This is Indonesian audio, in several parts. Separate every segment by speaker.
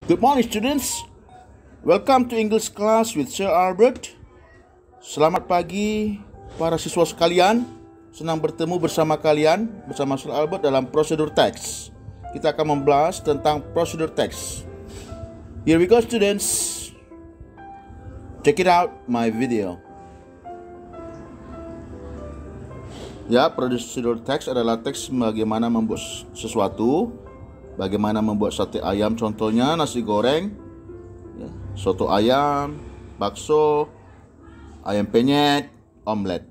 Speaker 1: Good morning, students. Welcome to English class with Sir Albert. Selamat pagi, para siswa sekalian. Senang bertemu bersama kalian, bersama Sir Albert dalam prosedur teks. Kita akan membahas tentang prosedur teks. Here we go, students. Check it out, my video. Ya, prosedur teks adalah teks bagaimana membuat sesuatu. Bagaimana membuat sate ayam, contohnya nasi goreng, ya, soto ayam, bakso, ayam penyet, omelet,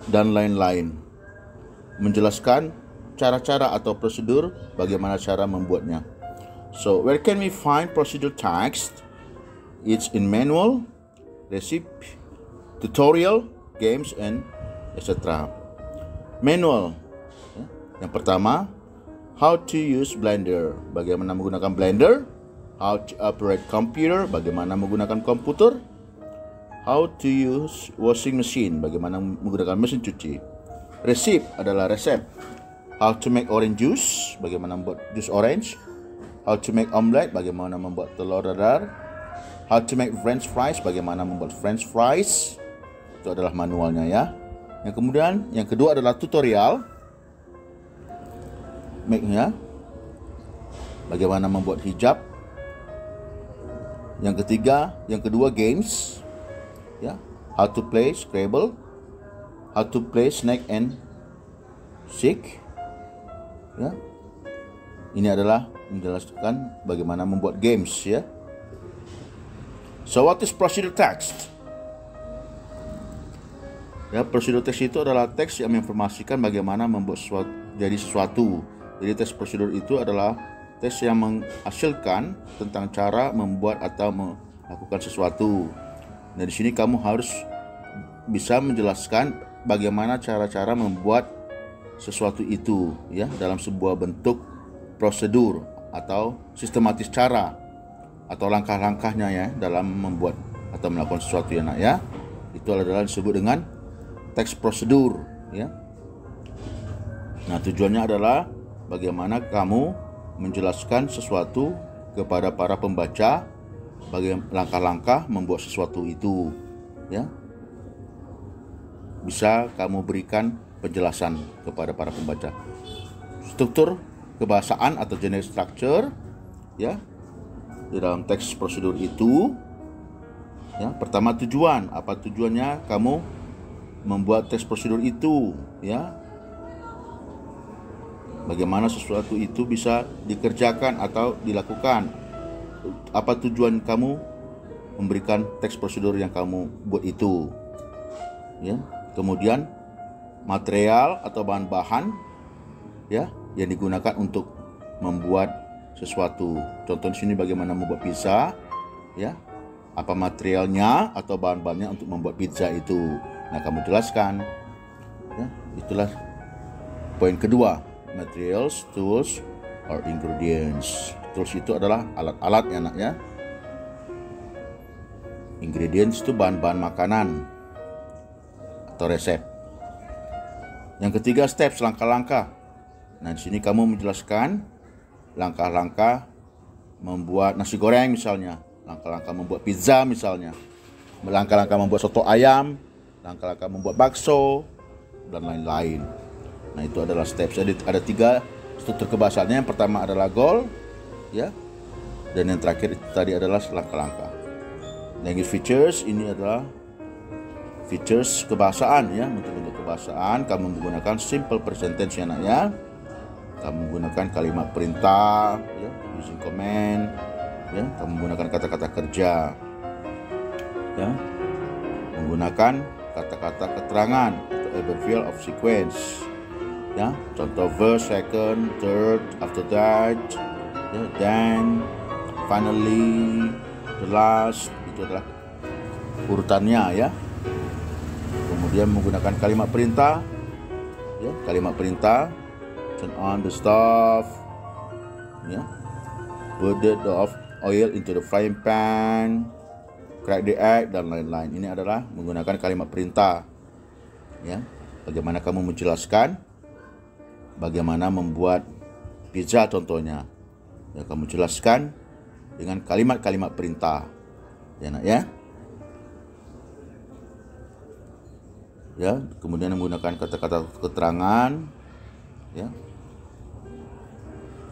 Speaker 1: dan lain-lain. Menjelaskan cara-cara atau prosedur bagaimana cara membuatnya. So, where can we find procedure text? It's in manual, recipe, tutorial, games, and etc. Manual. Yang pertama, how to use Blender, bagaimana menggunakan Blender. How to operate computer, bagaimana menggunakan komputer. How to use washing machine, bagaimana menggunakan mesin cuci. Recipe adalah resep. How to make orange juice, bagaimana membuat jus orange. How to make omelette, bagaimana membuat telur dadar. How to make french fries, bagaimana membuat french fries. Itu adalah manualnya ya. Yang kedua adalah tutorial. Make-nya, bagaimana membuat hijab. Yang kedua games, ya, how to play Scrabble, how to play snake and seek, ya. Ini adalah menjelaskan bagaimana membuat games, ya. So what is procedure text? Ya, prosedur teks itu adalah teks yang menginformasikan bagaimana membuat sesuatu. Jadi teks prosedur itu adalah teks yang menghasilkan tentang cara membuat atau melakukan sesuatu. Nah, di sini kamu harus bisa menjelaskan bagaimana cara-cara membuat sesuatu itu, ya, dalam sebuah bentuk prosedur atau sistematis cara atau langkah-langkahnya, ya, dalam membuat atau melakukan sesuatu, ya, nak, ya. Itu adalah disebut dengan teks prosedur, ya. Nah, tujuannya adalah bagaimana kamu menjelaskan sesuatu kepada para pembaca, bagaimana langkah-langkah membuat sesuatu itu, ya. Bisa kamu berikan penjelasan kepada para pembaca. Struktur kebahasaan atau generic structure, ya, di dalam teks prosedur itu, ya. Pertama, tujuan. Apa tujuannya kamu membuat teks prosedur itu, ya? Bagaimana sesuatu itu bisa dikerjakan atau dilakukan. Apa tujuan kamu memberikan teks prosedur yang kamu buat itu, ya. Kemudian material atau bahan-bahan, ya, yang digunakan untuk membuat sesuatu. Contoh di sini bagaimana membuat pizza, ya. Apa materialnya atau bahan-bahannya untuk membuat pizza itu. Nah, kamu jelaskan, ya. Itulah poin kedua. Materials, tools, or ingredients. Tools itu adalah alat-alatnya, anak, ya. Ingredients itu bahan-bahan makanan atau resep. Yang ketiga, steps, langkah-langkah. Nah, di sini kamu menjelaskan langkah-langkah membuat nasi goreng misalnya, langkah-langkah membuat pizza misalnya, langkah-langkah membuat soto ayam, langkah-langkah membuat bakso, dan lain-lain. Nah, itu adalah steps. Jadi ada 3 struktur kebahasaannya. Yang pertama adalah goal, ya, dan yang terakhir itu tadi adalah langkah-langkah. Language features, ini adalah features kebahasaan, ya. Untuk bentuk kebahasaan kamu menggunakan simple present tense, ya, nak, ya. Kamu menggunakan kalimat perintah, ya, using command, ya. Kamu menggunakan kata-kata kerja, ya, menggunakan kata-kata keterangan atau adverbial of sequence, ya. Contoh verse, second, third, after that, ya, then, finally, the last. Itu adalah urutannya, ya. Kemudian menggunakan kalimat perintah, ya, kalimat perintah, turn on the stove, ya, put the oil into the frying pan, crack the egg, dan lain-lain. Ini adalah menggunakan kalimat perintah, ya. Bagaimana kamu menjelaskan bagaimana membuat pizza contohnya. Ya, kamu jelaskan dengan kalimat-kalimat perintah. Ya, nak ya. Ya, kemudian menggunakan kata-kata keterangan. Ya.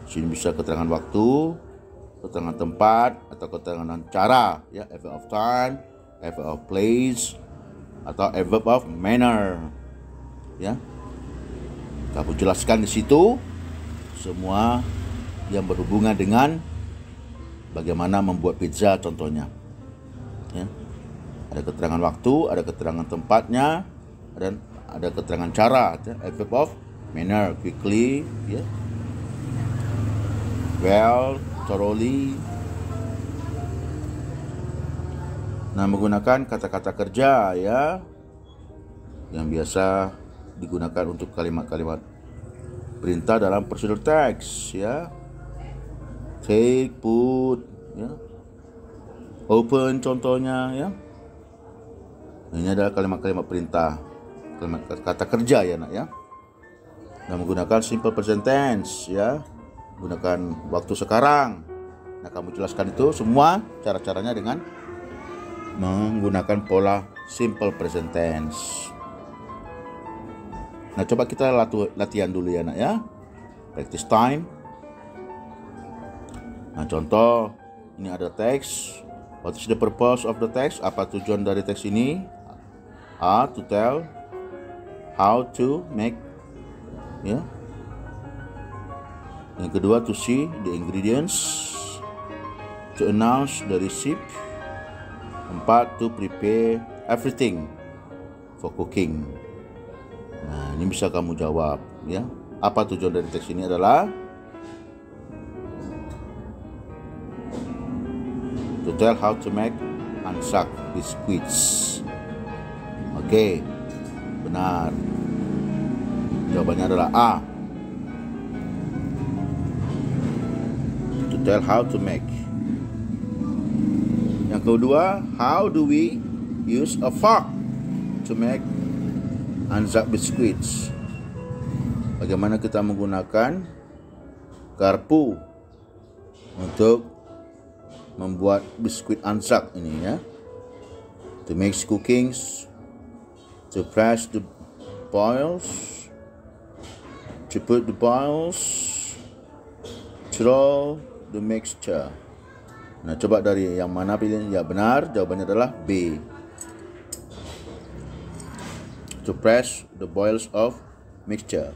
Speaker 1: Sini bisa keterangan waktu, keterangan tempat, atau keterangan cara. Ya, adverb of time, adverb of place, atau adverb of manner. Ya. Kamu jelaskan di situ semua yang berhubungan dengan bagaimana membuat pizza contohnya. Ya. Ada keterangan waktu, ada keterangan tempatnya, dan ada keterangan cara. Ya. Adverb of manner, quickly, ya. Well, thoroughly. Nah, menggunakan kata-kata kerja ya yang biasa digunakan untuk kalimat-kalimat perintah dalam prosedur teks ya. Take, put, ya. Open contohnya ya. Ini adalah kalimat-kalimat perintah, kalimat kata kerja ya nak ya. Dan menggunakan simple present tense ya. Gunakan waktu sekarang. Nah, kamu jelaskan itu semua cara-caranya dengan menggunakan pola simple present tense. Nah, coba kita latihan dulu ya nak ya. Practice time. Nah, contoh ini ada teks. What is the purpose of the text? Apa tujuan dari teks ini? A. To tell how to make. Ya. Yang kedua, to see the ingredients. To announce the recipe. 4. To prepare everything for cooking. Nah, ini bisa kamu jawab ya. Apa tujuan dari teks ini adalah to tell how to make Anzac biscuits. Oke, benar. Jawabannya adalah A. To tell how to make. Yang kedua, how do we use a fork to make Anzac biscuits? Bagaimana kita menggunakan garpu untuk membuat biskuit Anzac ini ya. To make cookings, to press the boils, to put the boils, to roll the mixture. Nah, coba dari yang mana pilih yang benar? Jawabannya adalah B. To press the boils of mixture.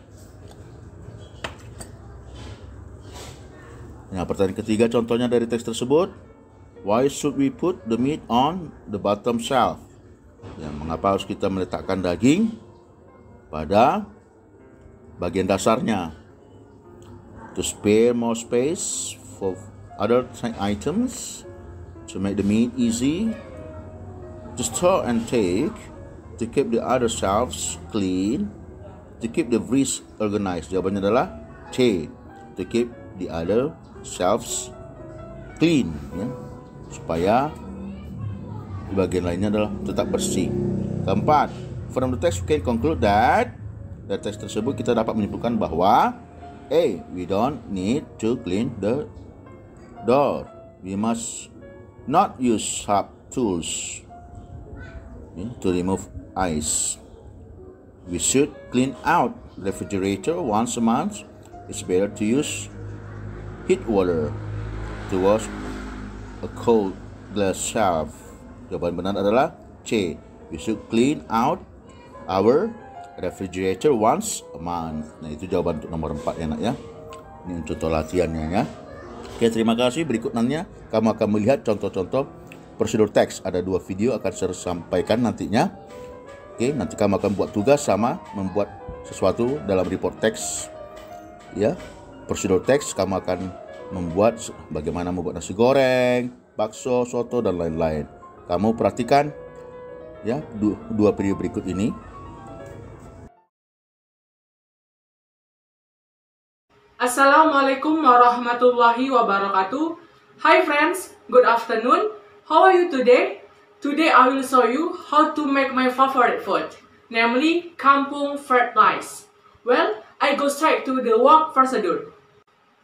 Speaker 1: Nah, pertanyaan ketiga contohnya dari teks tersebut. Why should we put the meat on the bottom shelf? Ya, mengapa harus kita meletakkan daging pada bagian dasarnya? To spare more space for other items, to make the meat easy, to store and take, to keep the other shelves clean, to keep the fridge organized. Jawabannya adalah C. To keep the other shelves clean ya. Supaya di bagian lainnya adalah tetap bersih. Keempat, from the text we can conclude that dari teks tersebut kita dapat menyimpulkan bahwa A. We don't need to clean the door. We must not use sharp tools to remove ice. We should clean out refrigerator once a month. It's better to use heat water to wash a cold glass shelf. Jawaban benar adalah C. We should clean out our refrigerator once a month. Nah, itu jawaban untuk nomor 4 ya nak ya. Ini untuk contoh latihannya ya. Oke, terima kasih. Berikutnya kamu akan melihat contoh-contoh prosedur teks. Ada 2 video akan saya sampaikan nantinya. Oke, nanti kamu akan buat tugas sama membuat sesuatu dalam report teks. Ya, prosedur teks kamu akan membuat bagaimana membuat nasi goreng, bakso, soto, dan lain-lain. Kamu perhatikan ya 2 video berikut ini.
Speaker 2: Assalamualaikum warahmatullahi wabarakatuh. Hi friends, good afternoon. How are you today? Today I will show you how to make my favorite food, namely kampung fried rice. Well, I go straight to the work procedure.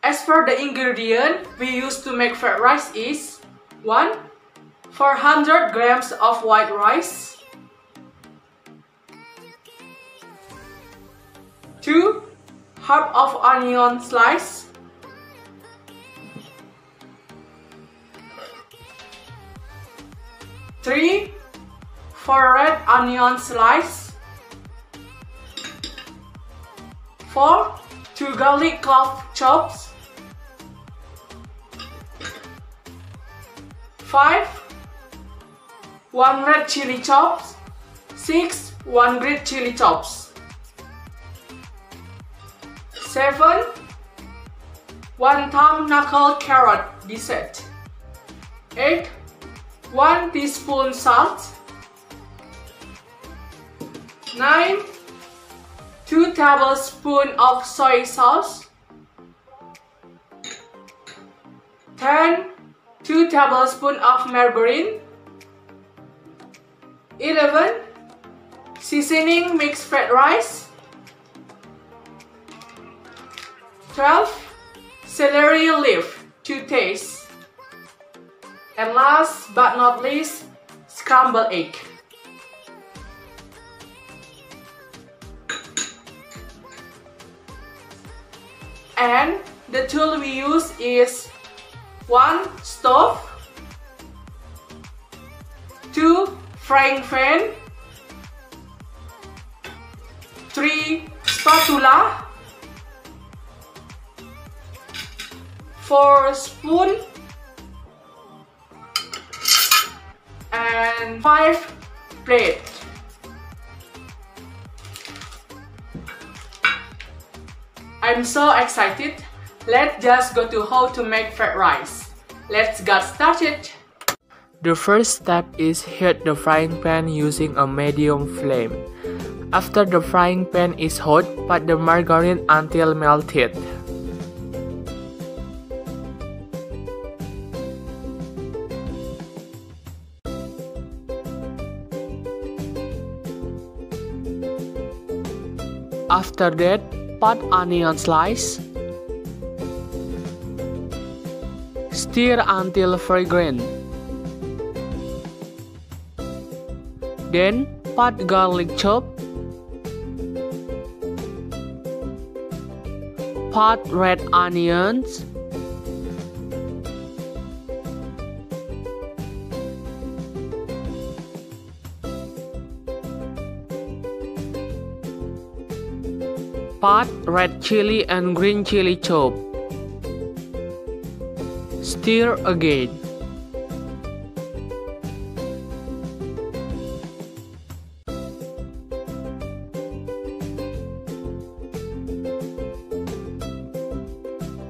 Speaker 2: As for the ingredient we use to make fried rice is 1. 400 grams of white rice, 2. Half of onion slice, 3. 4 red onion slice, 4. 2 garlic clove chops, 5. 1 red chili chops, 6. 1 green chili chops, 7. 1 thumb knuckle carrot dessert, 8. 1 teaspoon salt, 9. 2 tablespoons of soy sauce, 10. 2 tablespoons of margarine, 11. Seasoning mixed fried rice, 12. Celery leaf to taste, and last but not least, scrambled egg. And the tool we use is 1. Stove, 2. Frying pan, 3. Spatula, 4 spoon, and 5 plate. I'm so excited. Let's just go to how to make fried rice. Let's get started.
Speaker 3: The first step is heat the frying pan using a medium flame. After the frying pan is hot, put the margarine until melted. After that, put onion slice. Stir until fragrant. Then, put garlic chop. Put red onions. Put red chili and green chili chop. Stir again.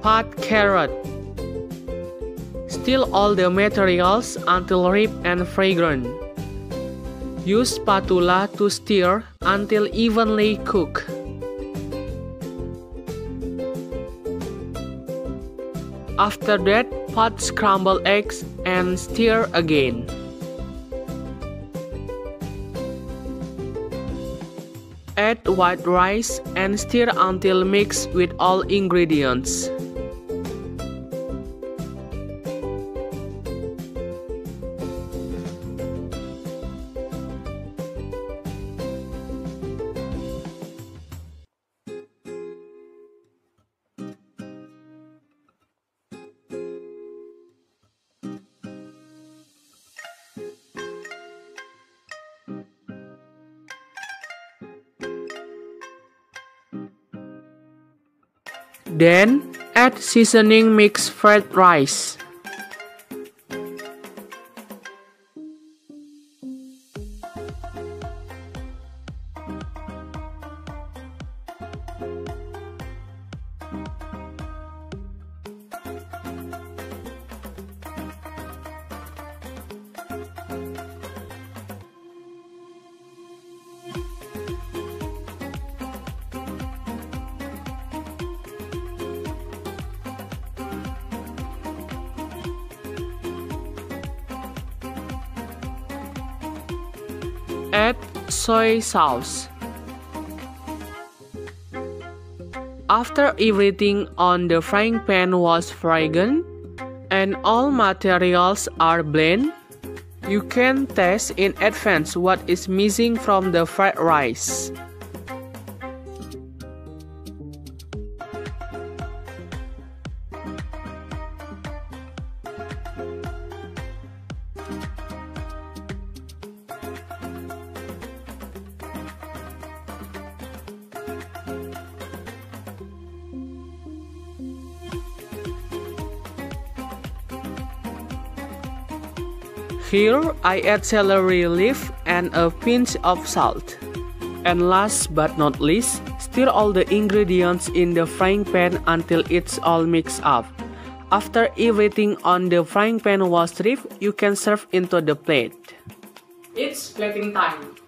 Speaker 3: Put carrot. Stir all the materials until ripe and fragrant. Use spatula to stir until evenly cooked. After that, put scrambled eggs and stir again. Add white rice and stir until mixed with all ingredients. Then, add seasoning mixed fried rice. Add soy sauce. After everything on the frying pan was fragrant and all materials are blended, you can taste in advance what is missing from the fried rice. Here, I add celery leaf and a pinch of salt. And last but not least, stir all the ingredients in the frying pan until it's all mixed up. After everything on the frying pan was stirred, you can serve into the plate.
Speaker 2: It's plating time.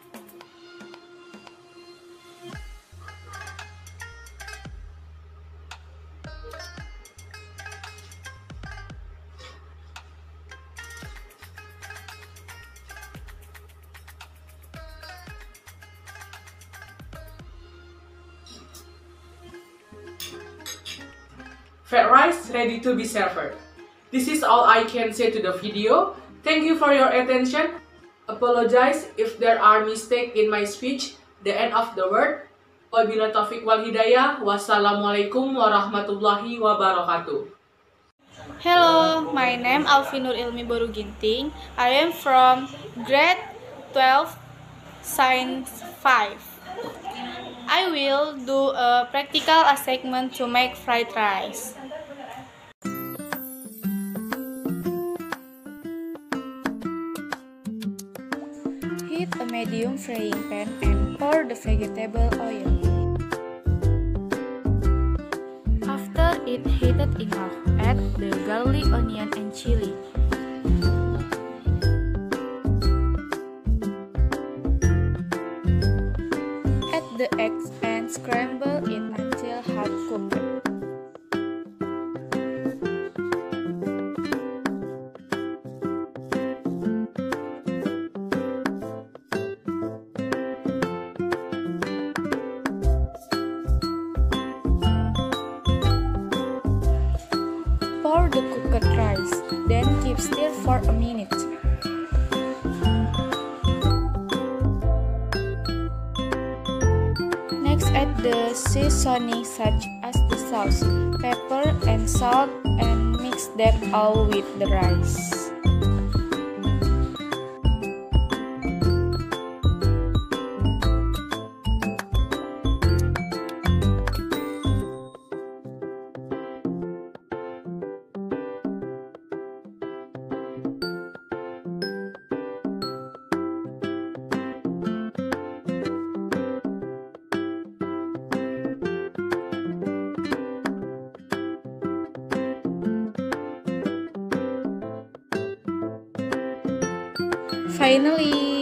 Speaker 2: Fried rice ready to be served. This is all I can say to the video. Thank you for your attention. Apologize if there are mistakes in my speech. The end of the word. Wabila taufiq wal hidayah. Wassalamualaikum warahmatullahi wabarakatuh.
Speaker 4: Hello, my name Alfinur Ilmi Boru Ginting. I am from grade 12, Science 5. I will do a practical assignment to make fried rice. Heat a medium frying pan and pour the vegetable oil. After it heated enough, add the garlic, onion, and chili. Add the eggs and scramble it until half cooked. Pour the cooked rice, then keep stir for a minute. Next, add the seasoning such as the sauce, pepper, and salt, and mix them all with the rice. Finally,